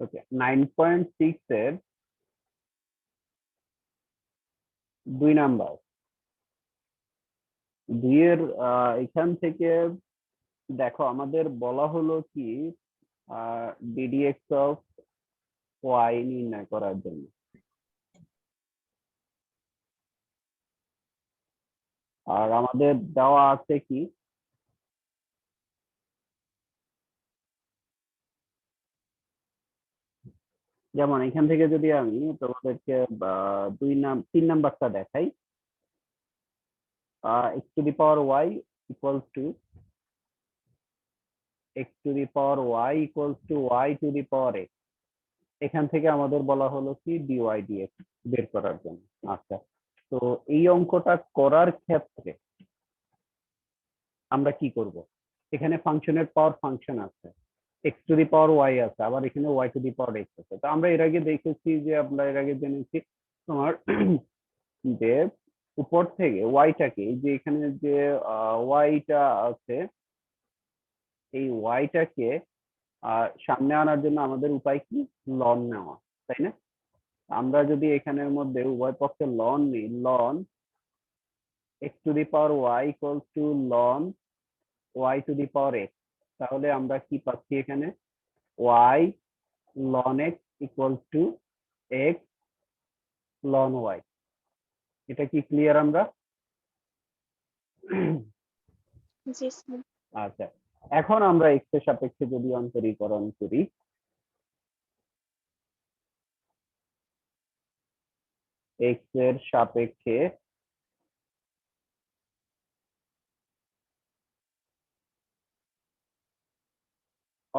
ওকে, 9.6 এর 2 নাম্বার, 2 এর এখান থেকে দেখো আমাদের বলা হলো কি ডিডিএক্স অফ ওয়াই নির্ণয় করার জন্য। আর আমাদের দেওয়া আছে কি, যেমন এখান থেকে যদি আমি তোমাদেরকে 3 নাম্বারটা দেখাই, x to the power y equals to x to the power y equals to y to the power x. এখান থেকে আমাদের বলা হলো কি ডিওয়াই ডিএক্স বের করার জন্য। আচ্ছা, তো এই অঙ্কটা করার ক্ষেত্রে আমরা কি করব? এখানে ফাংশনের পাওয়ার ফাংশন আছে, x to the power y আছে, আবার এখানে y to the power x আছে। তো আমরা এর আগে দেখেছি যে আমরা এর আগে জেনেছি তোমার যে উপর থেকে ওয়াইটাকে, এই যে এখানে যে ওয়াইটা আছে, এই ওয়াইটাকে সামনে আনার জন্য আমাদের উপায় কি, লন নেওয়া, তাই না? আমরা যদি এখানের মধ্যে উভয় পক্ষে লন নিই, ln x to the power y equals to ln y to the power x, তাহলে আমরা কি পাচ্ছি এখানে, y ln x equals to x ln y. এটা কি ক্লিয়ার আমরা? জি স্যার। আচ্ছা, এখন আমরা এক্স এর সাপেক্ষে যদি অন্তরীকরণ করি, এক্স এর সাপেক্ষে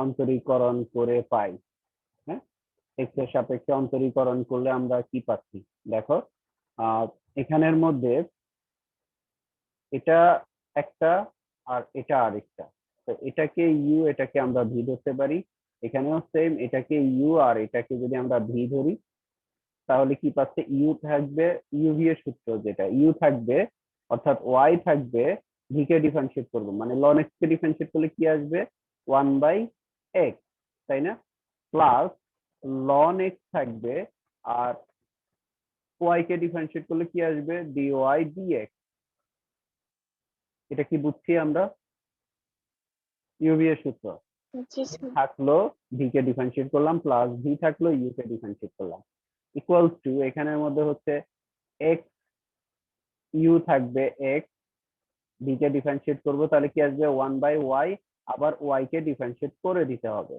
অন্তরীকরণ করে পাই, হ্যাঁ, এক্স এর সাপেক্ষে অন্তরীকরণ করলে আমরা কি পাচ্ছি দেখো, এখানের মধ্যে এটা একটা আর এটা আরেকটা, তো এটাকে ইউ, এটাকে আমরা ভি ধরতে পারি। এখানেও সেম, এটাকে ইউ আর এটাকে যদি আমরা ভি ধরি, তাহলে কি পাচ্ছে, ইউ থাকবে, ইউভি এর সূত্র যেটা, ইউ থাকবে অর্থাৎ ওয়াই থাকবে, ভি কে ডিফারেন্সিয়েট করবো মানে লন এক্স কে ডিফারেন্সিয়েট করলে কি আসবে, 1/x, তাই না? প্লাস লন এক্স থাকবে, আর ওয়াই কে ডিফারেন্সিয়েট করলে কি আসবে, ডিওয়াই ডিএক্স। এটা কি বুঝছি আমরা, ইউভি এর সূত্র জি স্যার। থাকলো, ভি কে ডিফারেন্সিয়েট করলাম, প্লাস ভি থাকলো, ইউ কে ডিফারেন্সিয়েট করলাম, ইকুয়ালস টু এখানের মধ্যে হচ্ছে এক্স, ইউ থাকবে এক্স, ভি কে ডিফারেন্সিয়েট করবো, তাহলে কি আসবে 1/y, আবার ওয়াই কে ডিফারেন্সিয়েট করে দিতে হবে,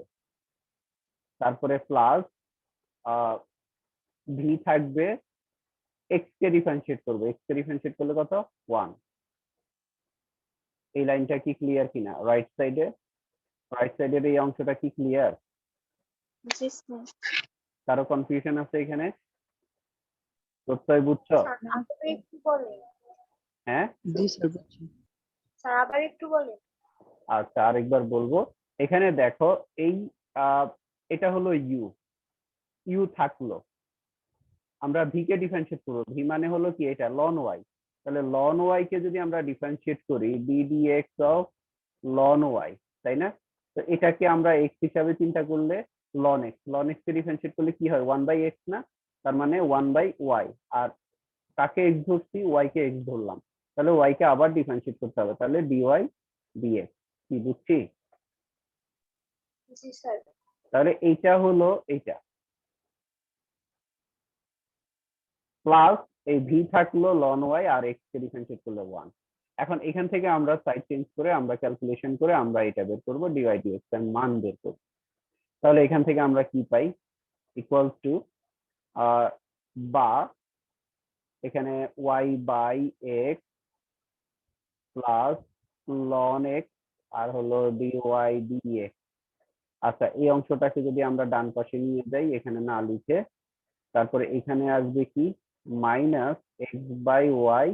তারপরে প্লাস ভি থাকবে, এক্স কে ডিফারেন্সিয়েট করবো, এক্স কে ডিফারেন্সিয়েট করলে কত, 1। এই লাইনটা কি ক্লিয়ার কিনা, রাইট সাইডে, রাইট সাইডের এই অংশটা কি ক্লিয়ার? জি স্যার। কারো কনফিউশন আছে এখানে? প্রত্যয় বুঝছো? স্যার আবার একটু বলেন। হ্যাঁ, জি স্যার বুঝছি। স্যার আবার একটু বলেন। আচ্ছা আরেকবার বলবো। এখানে দেখো এই এটা হলো ইউ, ইউ থাকলো, আমরা ভি কে ডিফারেন্সিয়েট করবো, ভি মানে হলো কি, এটা লন ওয়াই, তাহলে লন ওয়াই কে যদি আমরা ডিফারেন্সিয়েট করি, ডিডিএক্স অফ লন ওয়াই, তাই না? তো এটাকে আমরা এক্স হিসাবে চিন্তা করলে লন এক্স, লন এক্স কে ডিফারেন্সিয়েট করলে কি হয়, 1/x না, তার মানে 1/y, আর কাকে এক্স ধরছি, ওয়াই কে এক্স ধরলাম, তাহলে ওয়াই কে আবার ডিফারেন্সিয়েট করতে হবে, তাহলে ডিওয়াই ডিএক্স। কি বুঝছি? জি স্যার। তাহলে এইটা হলো এইটা, প্লাস এই ভি থাকলো লন ওয়াই, আর এক্স কে ডিফারেন্সিয়েট করলে 1। এখন এখান থেকে আমরা সাইড চেঞ্জ করে, আমরা ক্যালকুলেশন করে আমরা এটা বের করবো, ডিওয়াই ডিএক্স এর মান বের করবো। তাহলে এখান থেকে আমরা কি পাই, ইকুয়ালস টু বা এখানে Y by X plus ln X আর হলো ডিওয়াই ডিএক্স। আচ্ছা, এই অংশটাকে যদি আমরা ডান পাশে নিয়ে যাই, এখানে না লিখে, তারপরে এখানে আসবে কি, মাইনাস এক্স বাই ওয়াই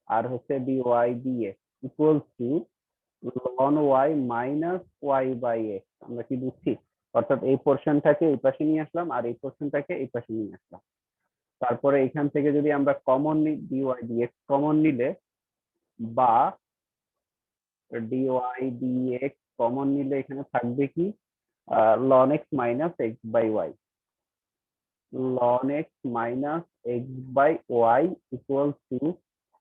আর হচ্ছে dy dx equals to ln y minus y by x. আমরা কি বুঝছি? অর্থাৎ এই পোর্শনটাকে এই পাশে নিয়ে আসলাম, আর এই পোর্শনটাকে এই পাশে নিয়ে আসলাম। তারপরে এখান থেকে যদি আমরা কমন নিই, ডিওয়াই ডিএক্স কমন নিলে, বা ডিওয়াই ডিএক্স কমন নিলে এখানে থাকবে কি, ln x minus x by y, ln x minus x by y equals to,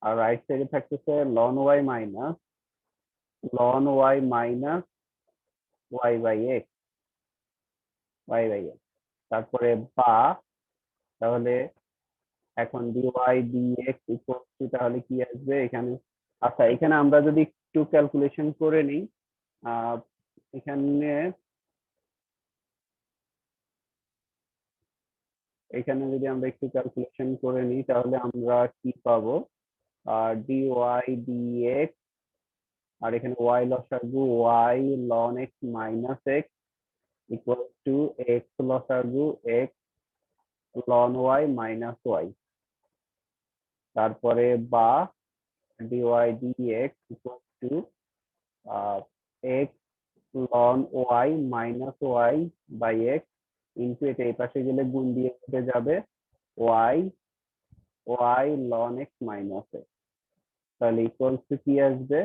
আর রাইট সাইডে থাকতেছে ln y minus y by x, তারপরে বা, তাহলে এখন dy dx equals to, তাহলে কি আসবে এখানে? আচ্ছা, এখানে আমরা যদি একটু ক্যালকুলেশন করে নিই, এখানে যদি আমরা একটু ক্যালকুলেশন করে নিই তাহলে আমরা কি পাবো? dy dx, আর এখানে y লসাগু y ln x minus x equals to x লসাগু x ln y minus y, তারপরে বা dy dx equals to x ln y minus y by x into, এটা এই পাশে গেলে গুণ দিয়ে উঠে যাবে y ln x minus x, তাহলে ইকুয়ালস টু কি আসবে?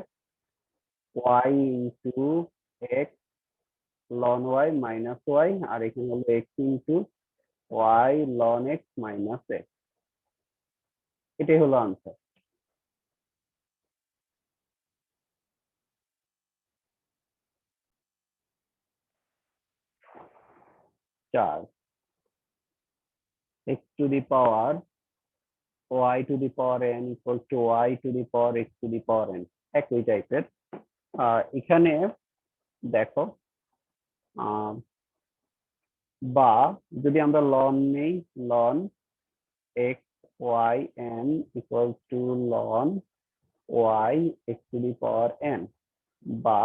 y into x ln y minus y, আর এখানে হলো x into y ln x minus x, এটাই হলো আনসার। চার, x to the power y to the power n equal two y to the power x to the power n, একই টাইপের। এখানে দেখো, বা যদি আমরা লন নেই, ln x y n equal to ln y x to the power n, বা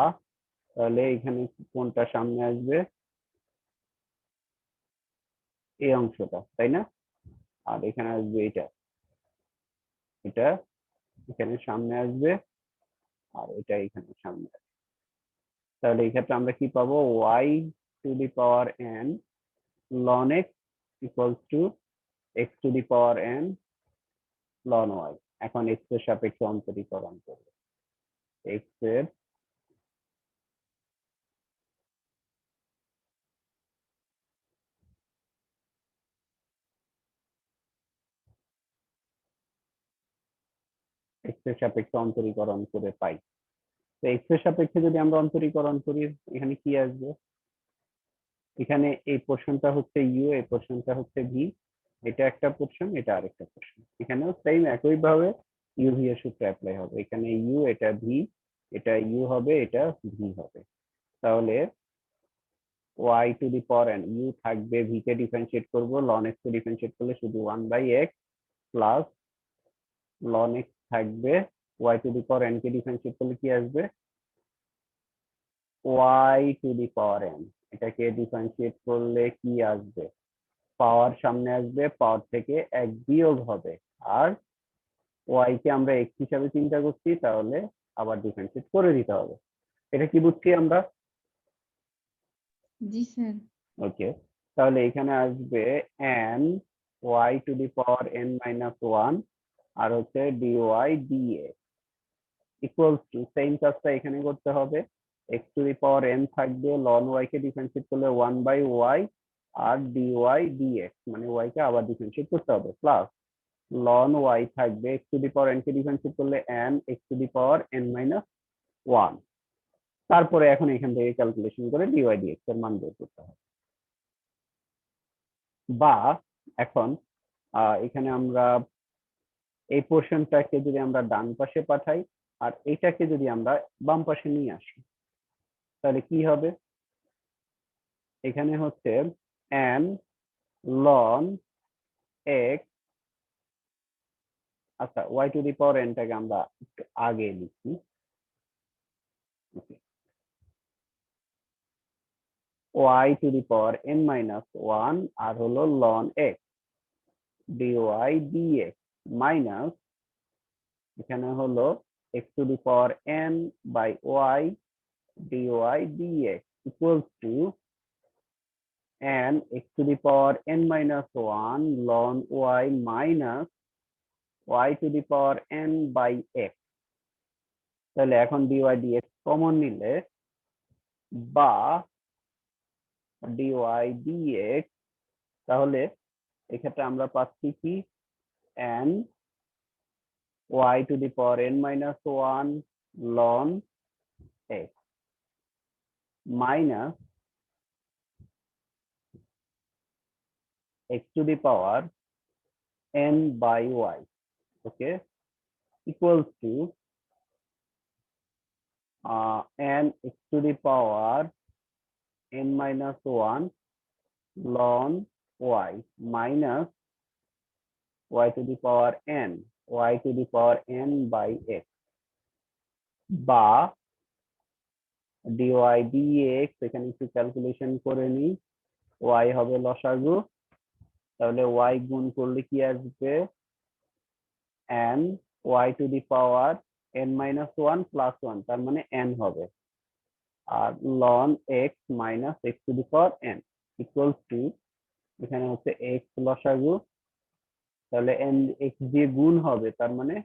তাহলে এখানে কোনটা সামনে আসবে? এই অংশটা, তাই না? আর এখানে আসবে এটা এখানে সামনে আসবে, আর এটা এখানে সামনে আসবে। তাহলে এই ক্ষেত্রে আমরা কি পাবো? y to the power n ln x equals to x to the power n ln y। এখন x এর সাপেক্ষে অন্তরীকরণ করব, x এর সাপেক্ষে অন্তরীকরণ করে পাই। তো x এর সাপেক্ষে যদি আমরা অন্তরীকরণ করি, এখানে কি আসবে? এখানে এই পোর্শনটা হচ্ছে u, এই পোর্শনটা হচ্ছে v, এটা একটা পোর্শন, এটা আরেকটা পোর্শন। এখানেও সেম একই ভাবে uv এর সূত্র অ্যাপ্লাই হবে। এখানে u, এটা v, এটা u হবে, এটা v হবে। তাহলে y to the power n, u থাকবে, v কে ডিফারেন্সিয়েট করব, ln x কে ডিফারেন্সিয়েট করলে শুধু 1/x প্লাস ln x থাকবে, y to the power n K differentiate করলে কি আসবে? y to the power n, এটাকে ডিফারেন্সিয়েট করলে কি আসবে? পাওয়ার সামনে আসবে, পাওয়ার থেকে এক বিয়োগ হবে, আর y কে আমরা x হিসাবে চিন্তা করছি, তাহলে আবার ডিফারেন্সিয়েট করে দিতে হবে। এটা কি বুঝছি আমরা? জি স্যার। ওকে, তাহলে এখানে আসবে n y to the power n minus 1, আর হচ্ছে dy dx equals two, same কাজটা এখানে করতে হবে, x to the power n থাকবে, ln y কে ডিফারেন্সিয়েট করলে 1/y, আর dy dx মানে y কে আবার ডিফারেন্সিয়েট করতে হবে, প্লাস ln y থাকবে, x to the power n K differentiate করলে n x to the power n minus 1। তারপরে এখন এখান থেকে ক্যালকুলেশন করে dy dx এর মান বের করতে হবে। বা এখন এখানে আমরা এই পোর্শনটাকে যদি আমরা ডান পাশে পাঠাই, আর এটাকে যদি আমরা বাম পাশে নিয়ে আসি, তাহলে কি হবে? এখানে হচ্ছে n ln x, আচ্ছা y to the power n টাকে আমরা একটু আগে লিখি, y to the power n minus 1, আর হলো ln x dy dx minus, এখানে হলো x to the power n by y dy dx equals to n x to the power n minus 1 ln y minus y to the power n by x। তাহলে এখন dy dx common নিলে, বা dy dx, তাহলে এক্ষেত্রে আমরা পাচ্ছি কি n y to the power n minus 1 ln x minus x to the power n by y, okay, equals to n x to the power n minus 1 ln y minus y to the power n, y to the power n by x, বা dy dx, এখানে একটু calculation করে নিই, y হবে লসাগু, তাহলে y গুণ করলে কি আসবে n y to the power n minus 1 plus 1, তার মানে n হবে, আর ln x minus x to the power n equals to, এখানে হচ্ছে x লসাগু, তাহলে n x দিয়ে গুণ হবে, তার মানে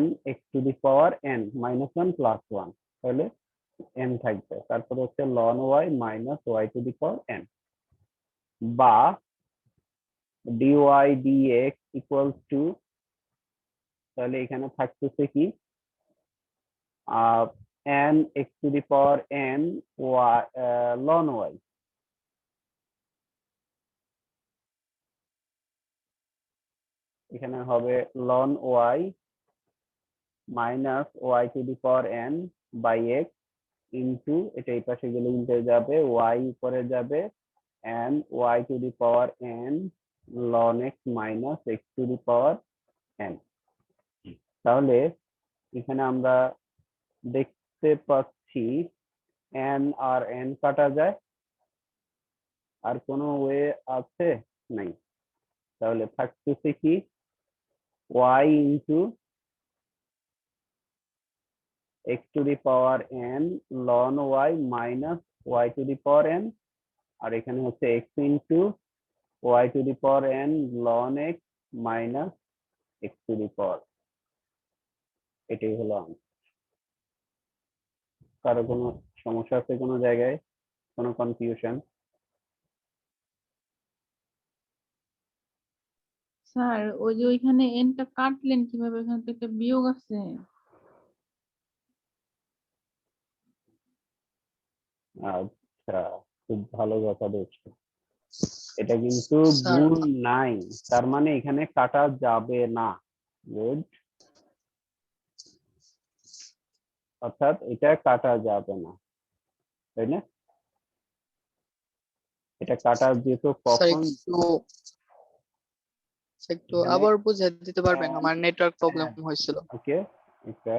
n x to the power n minus 1 plus 1, তাহলে n থাকবে, তারপরে হচ্ছে ln y minus y to the power n, বা dy dx equals to, তাহলে এখানে থাকতেছে কি n x to the power n y ln y, এখানে হবে ln y minus y to the power n by x into, এটা এই পাশে গেলে উল্টে যাবে, y উপরে যাবে and y to the power n ln x minus x to the power n। তাহলে এখানে আমরা দেখতে পাচ্ছি n আর n কাটা যায়, আর কোনো ওয়ে আছে নাই, তাহলে থাকতেছে কি y into x to the power n ln y minus y to the power n, আর এখানে হচ্ছে x into y to the power n ln x minus x to the power, এটাই হলো answer। কারো কোনো সমস্যা আছে কোনো জায়গায়, কোনো কনফিউশন? স্যার ওই যে ওইখানে এনটা কাটলেন কিভাবে, ওখানে তো একটা বিয়োগ আছে। আচ্ছা, খুব ভালো কথা বলছো, এটা কিন্তু স্যার গুণ নাই, তার মানে এখানে কাটা যাবে না, গুড, অর্থাৎ এটা কাটা যাবে না, তাই না? এটা কাটা যেত স্যার কখন? একটু আবার বুঝিয়ে দিতে পারবেন, আমার নেটওয়ার্ক প্রবলেম হয়েছিল। ওকে, এটা